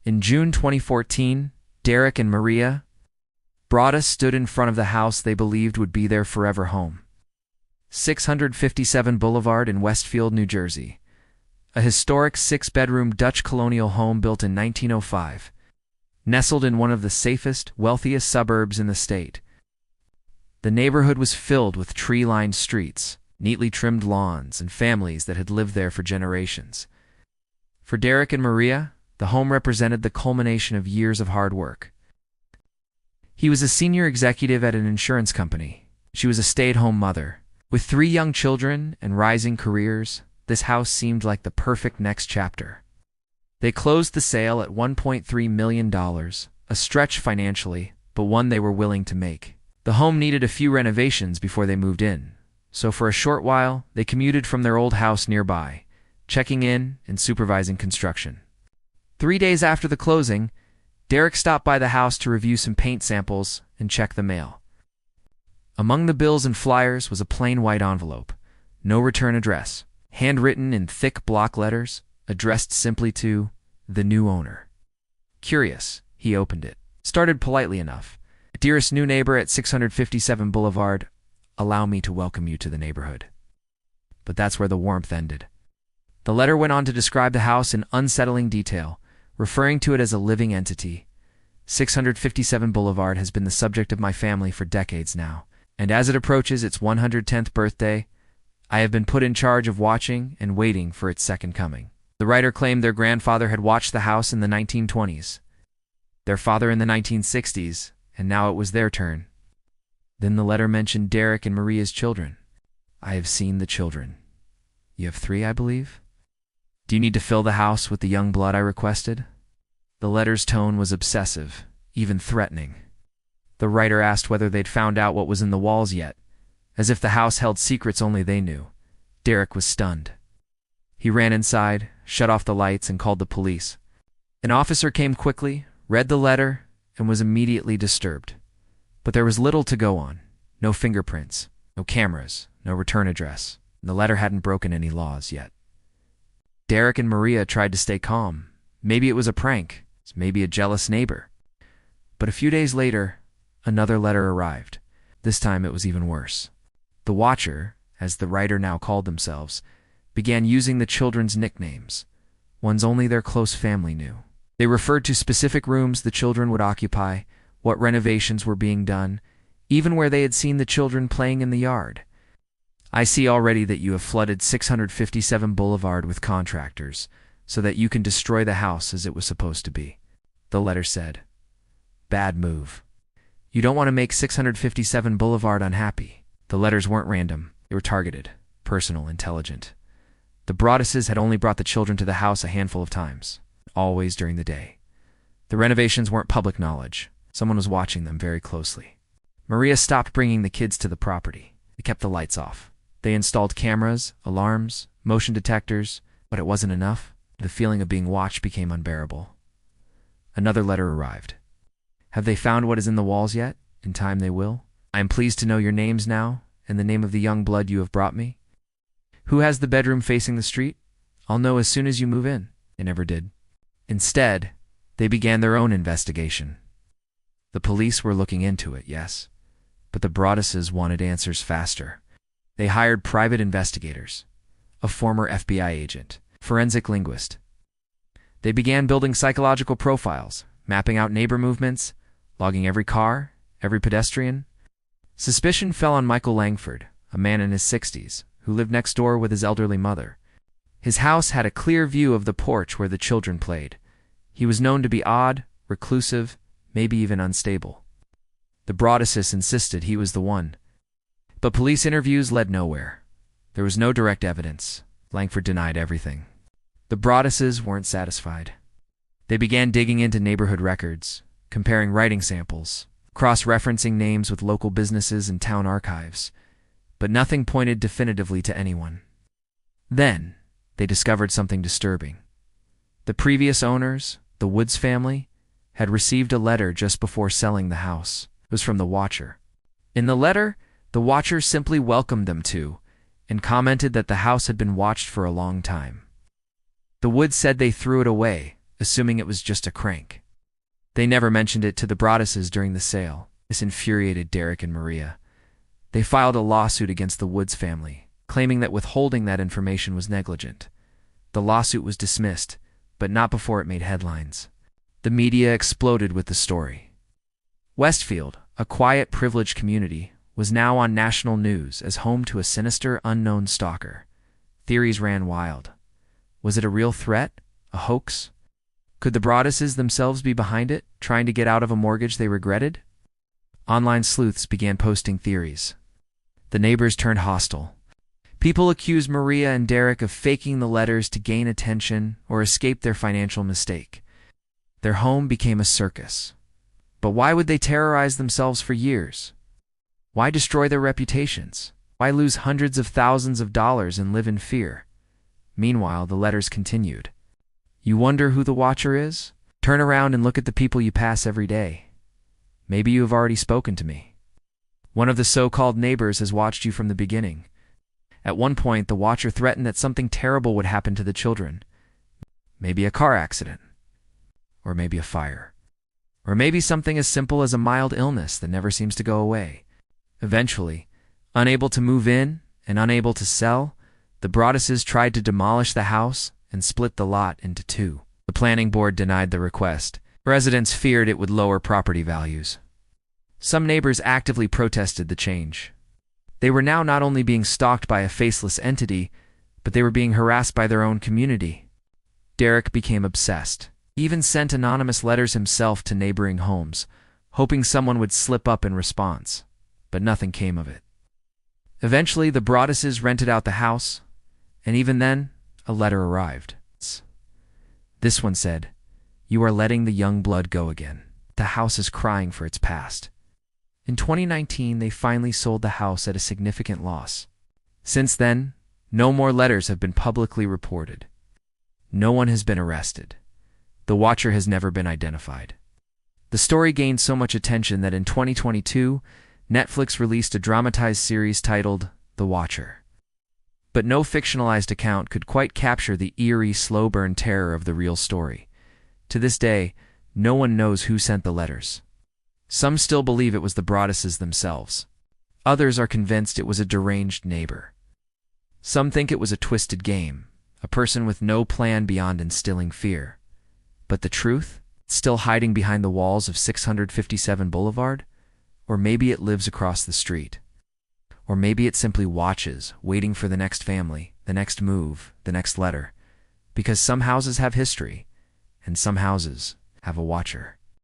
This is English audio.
In June 2014, Derek and Maria Broada stood in front of the house they believed would be their forever home. 657 Boulevard in Westfield, New Jersey. A historic 6-bedroom Dutch colonial home built in 1905, nestled in one of the safest, wealthiest suburbs in the state. The neighborhood was filled with tree-lined streets, neatly trimmed lawns, and families that had lived there for generations. For Derek and Maria, the home represented the culmination of years of hard work. He was a senior executive at an insurance company. She was a stay-at-home mother. With 3 young children and rising careers, this house seemed like the perfect next chapter. They closed the sale at $1.3 million, a stretch financially, but one they were willing to make. The home needed a few renovations before they moved in, so for a short while, they commuted from their old house nearby, checking in and supervising construction. 3 days after the closing, Derek stopped by the house to review some paint samples and check the mail. Among the bills and flyers was a plain white envelope, no return address, handwritten in thick block letters, addressed simply to the new owner. Curious, he opened it. Started politely enough. "Dearest new neighbor at 657 Boulevard, allow me to welcome you to the neighborhood." But that's where the warmth ended. The letter went on to describe the house in unsettling detail, referring to it as a living entity. 657 Boulevard has been the subject of my family for decades now, and as it approaches its 110th birthday, I have been put in charge of watching and waiting for its second coming. The writer claimed their grandfather had watched the house in the 1920s, their father in the 1960s, and now it was their turn. Then the letter mentioned Derek and Maria's children. "I have seen the children. You have 3, I believe? Do you need to fill the house with the young blood I requested?" The letter's tone was obsessive, even threatening. The writer asked whether they'd found out what was in the walls yet, as if the house held secrets only they knew. Derek was stunned. He ran inside, shut off the lights, and called the police. An officer came quickly, read the letter, and was immediately disturbed. But there was little to go on. No fingerprints, no cameras, no return address. And the letter hadn't broken any laws yet. Derek and Maria tried to stay calm. Maybe it was a prank, maybe a jealous neighbor. But a few days later, another letter arrived. This time it was even worse. The Watcher, as the writer now called themselves, began using the children's nicknames, ones only their close family knew. They referred to specific rooms the children would occupy, what renovations were being done, even where they had seen the children playing in the yard. "I see already that you have flooded 657 Boulevard with contractors, so that you can destroy the house as it was supposed to be," the letter said. "Bad move. You don't want to make 657 Boulevard unhappy." The letters weren't random. They were targeted, personal, intelligent. The Broaduses had only brought the children to the house a handful of times, always during the day. The renovations weren't public knowledge. Someone was watching them very closely. Maria stopped bringing the kids to the property. They kept the lights off. They installed cameras, alarms, motion detectors, but it wasn't enough. The feeling of being watched became unbearable. Another letter arrived. "Have they found what is in the walls yet? In time they will. I am pleased to know your names now, and the name of the young blood you have brought me. Who has the bedroom facing the street? I'll know as soon as you move in." They never did. Instead, they began their own investigation. The police were looking into it, yes, but the Broaduses wanted answers faster. They hired private investigators, a former FBI agent, forensic linguist. They began building psychological profiles, mapping out neighbor movements, logging every car, every pedestrian. Suspicion fell on Michael Langford, a man in his 60s, who lived next door with his elderly mother. His house had a clear view of the porch where the children played. He was known to be odd, reclusive, maybe even unstable. The Broaduses insisted he was the one. But police interviews led nowhere. There was no direct evidence. Langford denied everything. The Broaduses weren't satisfied. They began digging into neighborhood records, comparing writing samples, cross-referencing names with local businesses and town archives, but nothing pointed definitively to anyone. Then, they discovered something disturbing. The previous owners, the Woods family, had received a letter just before selling the house. It was from the Watcher. In the letter, the Watcher simply welcomed them to, and commented that the house had been watched for a long time. The Woods said they threw it away, assuming it was just a crank. They never mentioned it to the Broadduses during the sale. This infuriated Derek and Maria. They filed a lawsuit against the Woods family, claiming that withholding that information was negligent. The lawsuit was dismissed, but not before it made headlines. The media exploded with the story. Westfield, a quiet, privileged community, was now on national news as home to a sinister, unknown stalker. Theories ran wild. Was it a real threat? A hoax? Could the Broadduses themselves be behind it, trying to get out of a mortgage they regretted? Online sleuths began posting theories. The neighbors turned hostile. People accused Maria and Derek of faking the letters to gain attention or escape their financial mistake. Their home became a circus. But why would they terrorize themselves for years? Why destroy their reputations? Why lose hundreds of thousands of dollars and live in fear? Meanwhile, the letters continued. You wonder who the watcher is? Turn around and look at the people you pass every day. Maybe you have already spoken to me. One of the so-called neighbors has watched you from the beginning. At one point, the watcher threatened that something terrible would happen to the children. Maybe a car accident. Or maybe a fire. Or maybe something as simple as a mild illness that never seems to go away. Eventually, unable to move in and unable to sell, the Broadduses tried to demolish the house and split the lot into two. The planning board denied the request. Residents feared it would lower property values. Some neighbors actively protested the change. They were now not only being stalked by a faceless entity, but they were being harassed by their own community. Derek became obsessed. He even sent anonymous letters himself to neighboring homes, hoping someone would slip up in response, but nothing came of it. Eventually, the Broadduses rented out the house, and even then, a letter arrived. This one said, "You are letting the young blood go again. The house is crying for its past." In 2019, they finally sold the house at a significant loss. Since then, no more letters have been publicly reported. No one has been arrested. The watcher has never been identified. The story gained so much attention that in 2022, Netflix released a dramatized series titled The Watcher. But no fictionalized account could quite capture the eerie, slow-burn terror of the real story. To this day, no one knows who sent the letters. Some still believe it was the Broadduses themselves. Others are convinced it was a deranged neighbor. Some think it was a twisted game, a person with no plan beyond instilling fear. But the truth? Still hiding behind the walls of 657 Boulevard? Or maybe it lives across the street. Or maybe it simply watches, waiting for the next family, the next move, the next letter. Because some houses have history, and some houses have a watcher.